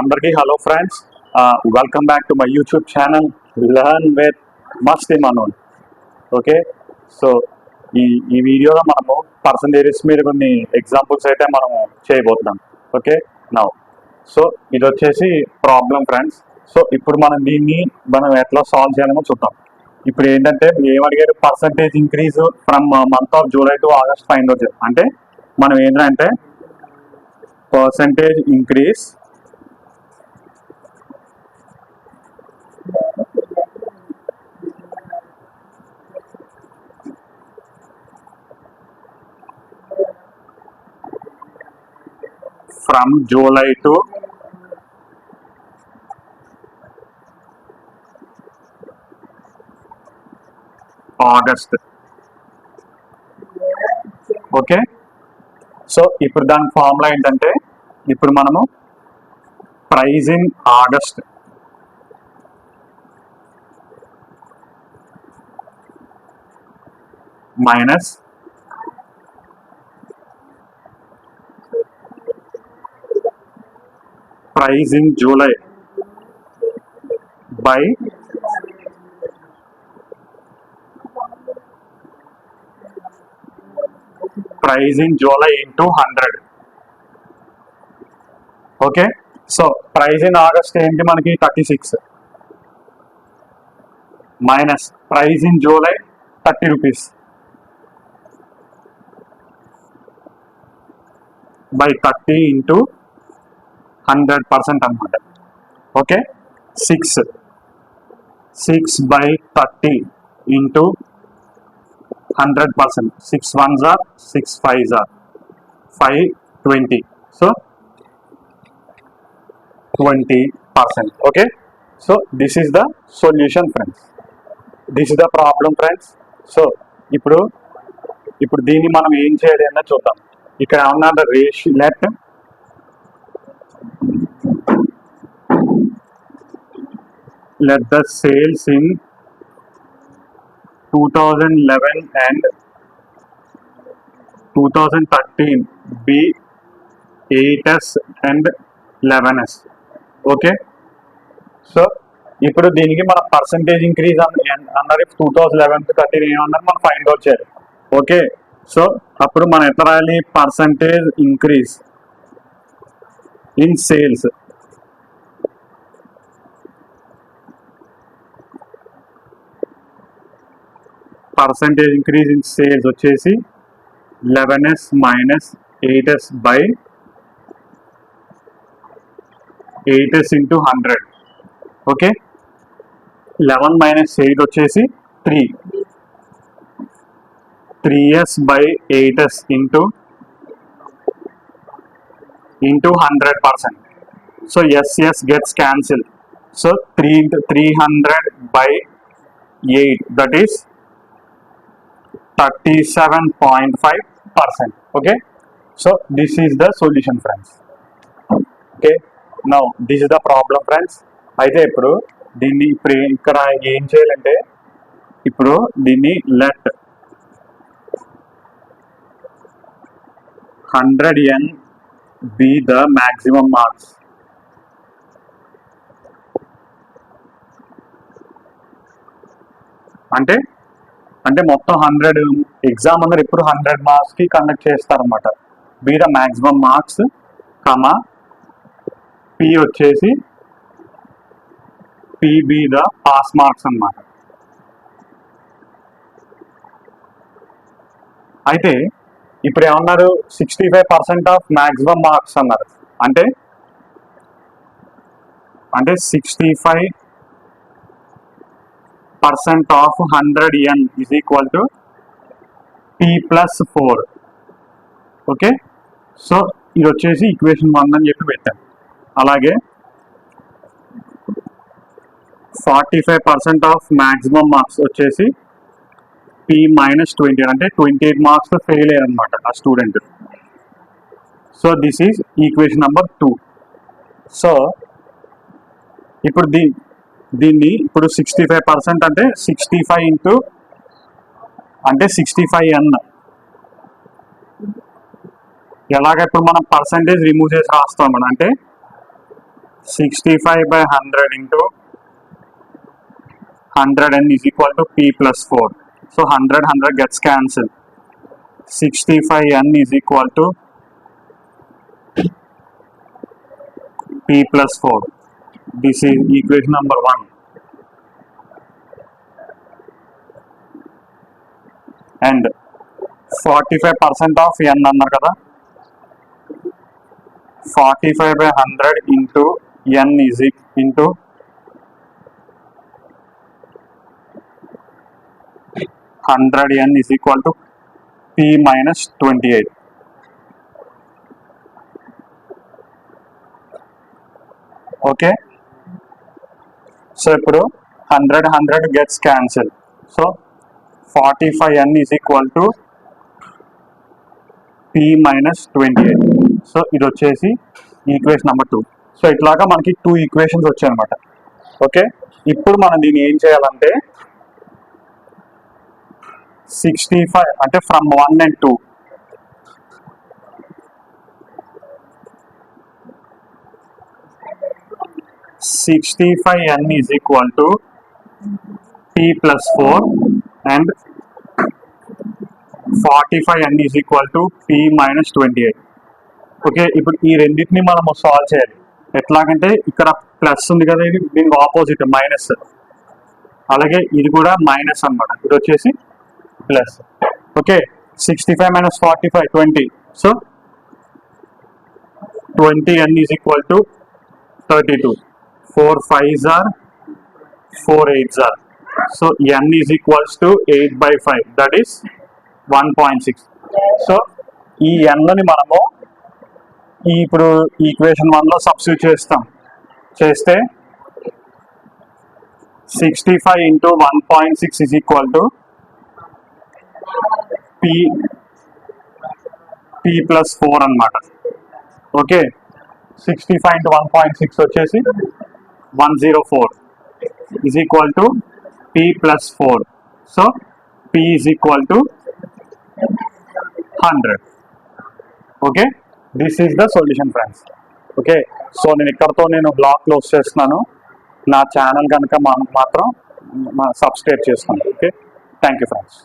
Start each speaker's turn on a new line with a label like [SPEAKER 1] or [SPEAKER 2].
[SPEAKER 1] అందరికీ hello friends, welcome back to my YouTube channel learn with masti Manoj. Okay, so ఈ వీడియోలో మనము పర్సంటేజెస్ మీద కొన్ని ఎగ్జాంపుల్స్ అయితే మనము చేయబోతున్నాం. ఓకే, నౌ సో ఇది వచ్చేసి ప్రాబ్లం ఫ్రెండ్స్. సో ఇప్పుడు మనం ఎట్లా సాల్వ్ చేయాలో చూద్దాం. ఇప్పుడు ఏంటంటే ఏమడిగారు, percentage increase from month of July to August find out. అంటే మనం ఏంటంటే percentage increase from July to August. Okay, so ఇప్పుడు దాని ఫార్ములా ఏంటంటే, ఇప్పుడు మనము price in August minus price in July by price in July into 100. Okay, so price in August ఏంటి మనకి 36 minus price in July 30 rupees by 30 into 100% అనమాట. Okay, 6 by 30 into 100%. 6 1s are 6 5s are 520. So 20%. Okay, so this is the solution friends. This is the problem friends. So ఇప్పుడు దీన్ని మనం ఏం చేయాలి అన్న చూద్దాం. ఇక్కడ ఏమన్నా ratio let the sales in 2011 and 2013 be 8s and 11s. Okay, so ఇప్పుడు దీనికి మన పర్సంటేజ్ ఇంక్రీజ్ అన్నారు. 2011 13 ఏమన్నారు మనం ఫైండ్ అవుట్ చేయాలి. ఓకే, సో అప్పుడు మనం ఎట్లా రాయాలి, percentage increase in sales percentage increase in sales వచ్చేసి 11s minus 8s by 8s into 100. Okay, 11 minus 8 వచ్చేసి 3s by 8s into 100%. So s gets cancelled. So 300 by 8 that is 37.5%. okay, so this is the solution friends. okay, now this is the problem friends. అయితే ఇప్పుడు దీన్ని ఇక్కడ ఏం చేయాలంటే, ఇప్పుడు దీన్ని let 100n be the maximum marks. అంటే మొత్తం 100 ఎగ్జామ్ అందరు ఇప్పుడు 100 మార్క్స్ కి కండక్ట్ చేస్తారనమాట. Be the maximum marks comma P వచ్చేసి బి ద పాస్ మార్క్స్ అన్నమాట. అయితే ఇప్పుడు ఏమన్నారు, 65% ఆఫ్ మ్యాక్సిమం మార్క్స్ అన్నారు. అంటే 65% of 100n is equal to p plus 4. Okay, so ఇది వచ్చేసి ఈక్వేషన్ 1 అని చెప్పి పెట్టాం. అలాగే 45% ఆఫ్ మ్యాక్సిమం మార్క్స్ వచ్చేసి p మైనస్ 20, అంటే 28 మార్క్స్ ఫెయిల్ అయ్యారు అనమాట ఆ student. So this is equation number 2. So ఇప్పుడు దీన్ని ఇప్పుడు 65% అంటే 65 ఇంటూ 65n. ఎలాగ ఇప్పుడు మనం పర్సంటేజ్ రిమూవ్ చేసి రాస్తాం. అంటే 65/100 into 100n is equal to p plus 4. So 100 gets cancelled. 65n is equal to p plus 4. This is equation number 1. And 45% of n అన్నారు కదా, 45/100 into n is into 100n is equal to p minus 28. Okay, so ఇప్పుడు 100 gets cancelled. So 45n is equal to p minus 28. So ఇది వచ్చేసి equation number 2. So ఇట్లాగా మనకి 2 equations వచ్చాయి అనమాట. Okay, ఇప్పుడు మనం దీన్ని ఏం చేయాలంటే 65 అంటే from 1 and 2 65n is equal to p plus 4 and 45n is equal to p minus 28. Okay, ఇప్పుడు ఈ రెండింటిని మనము సాల్వ్ చేయాలి. ఎట్లాగంటే ఇక్కడ ప్లస్ ఉంది కదా, ఇది దీనికి ఆపోజిట్ మైనస్, అలాగే ఇది కూడా మైనస్ అనమాట, ఇది వచ్చేసి plus. Okay, 65 minus 45 20. So 20n is equal to 32. 4 5s are 4 8s are. So n is equals to 8/5, that is 1.6. So ఈ n ని మనము ఇప్పుడు ఈక్వేషన్ 1లో సబ్స్టిట్యూట్ చేస్తే 65 into 1.6 is equal to p plus 4 అన్నమాట. ఓకే, 65 into 1.6 వచ్చేసి 104 is equal to p plus 4. So p is equal to 100. Okay, this is the solution friends. Okay, so నేను ఇక్కడతో blog close చేస్తున్నాను. నా ఛానల్ కనుక మాత్రం subscribe చేసుకోండి. Okay, thank you friends.